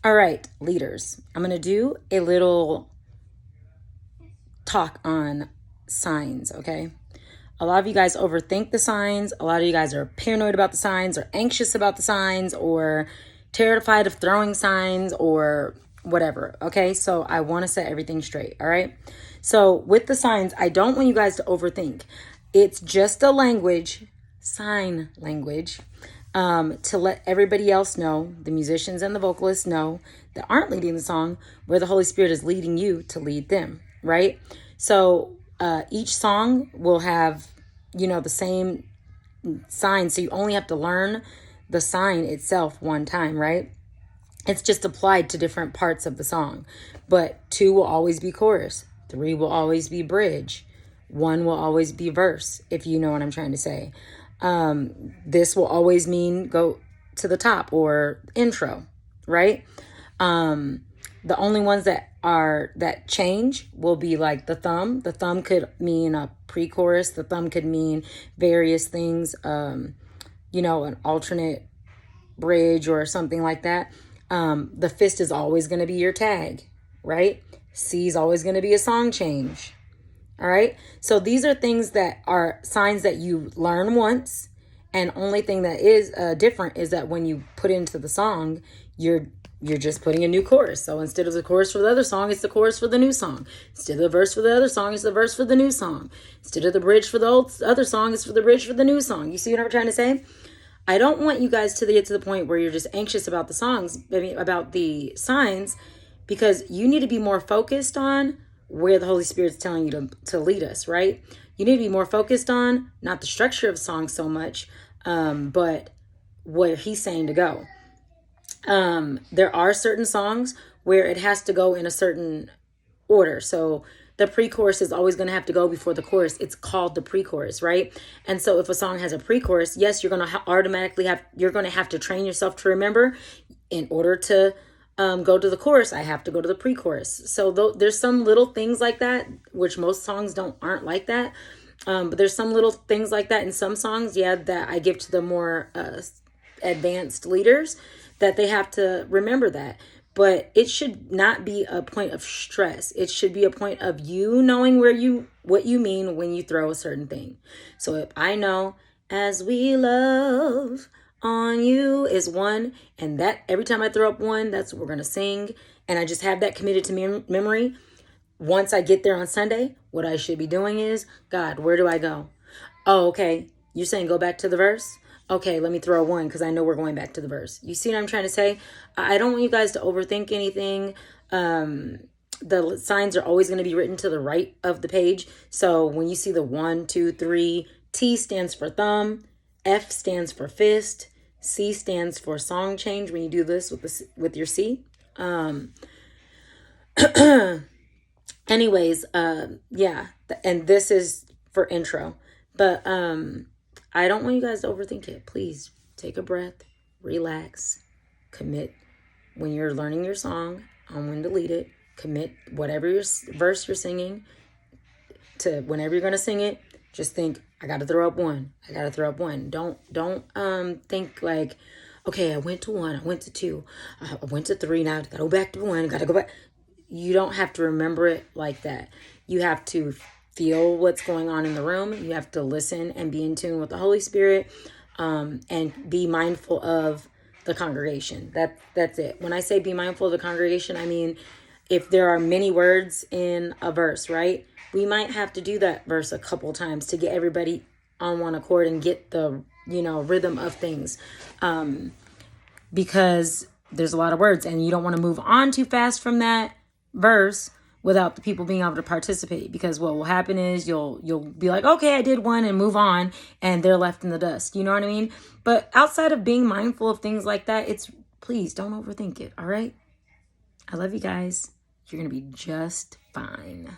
All right, leaders, I'm going to do a little talk on signs, okay? A lot of you guys overthink the signs. A lot of you guys are paranoid about the signs or anxious about the signs or terrified of throwing signs or whatever, okay? So I want to set everything straight, all right? So with the signs, I don't want you guys to overthink. It's just a language, sign language, to let everybody else know, the musicians and the vocalists know that aren't leading the song, where the Holy Spirit is leading you to lead them, right? So each song will have, the same sign. So you only have to learn the sign itself one time, right? It's just applied to different parts of the song. But 2 will always be chorus. 3 will always be bridge. 1 will always be verse, if you know what I'm trying to say. This will always mean go to the top or intro, right? The only ones that change will be like the thumb. The thumb could mean a pre-chorus. The thumb could mean various things, an alternate bridge or something like that. The fist is always going to be your tag, right? C is always going to be a song change. All right. So these are things that are signs that you learn once. And only thing that is different is that when you put into the song, you're just putting a new chorus. So instead of the chorus for the other song, it's the chorus for the new song. Instead of the verse for the other song, it's the verse for the new song. Instead of the bridge for the other song, it's for the bridge for the new song. You see what I'm trying to say? I don't want you guys to get to the point where you're just anxious about the songs, about the signs, because you need to be more focused on where the Holy Spirit's telling you to lead us, right? You need to be more focused on not the structure of songs so much, but where he's saying to go. There are certain songs where it has to go in a certain order. So the pre-chorus is always going to have to go before the chorus. It's called the pre-chorus, right? And so if a song has a pre-chorus, yes, you're going to automatically have to train yourself to remember in order to go to the chorus, I have to go to the pre-chorus. So there's some little things like that, which most songs aren't like that. But there's some little things like that in some songs, that I give to the more advanced leaders, that they have to remember that. But it should not be a point of stress. It should be a point of you knowing what you mean when you throw a certain thing. So if I know, as we love on you is 1, and that every time I throw up 1, that's what we're going to sing. And I just have that committed to memory. Once I get there on Sunday, what I should be doing is, God, where do I go? Oh, okay. You're saying go back to the verse? Okay, let me throw 1 because I know we're going back to the verse. You see what I'm trying to say? I don't want you guys to overthink anything. The signs are always going to be written to the right of the page. So when you see the 1, 2, 3, T stands for thumb, F stands for fist, C stands for song change when you do this with your C. Anyways, and this is for intro. But I don't want you guys to overthink it. Please take a breath, relax, commit when you're learning your song on when to lead it. Commit whatever verse you're singing to whenever you're going to sing it. Just think, I got to throw up 1. I got to throw up 1. Don't think like, okay, I went to 1, I went to 2, I went to 3, now I got to go back to 1, got to go back. You don't have to remember it like that. You have to feel what's going on in the room. You have to listen and be in tune with the Holy Spirit, and be mindful of the congregation. That's it. When I say be mindful of the congregation, I mean, if there are many words in a verse, right? We might have to do that verse a couple times to get everybody on one accord and get the, rhythm of things. Because there's a lot of words and you don't want to move on too fast from that verse without the people being able to participate, because what will happen is you'll be like, okay, I did 1 and move on, and they're left in the dust. You know what I mean? But outside of being mindful of things like that, please don't overthink it. All right. I love you guys. You're going to be just fine.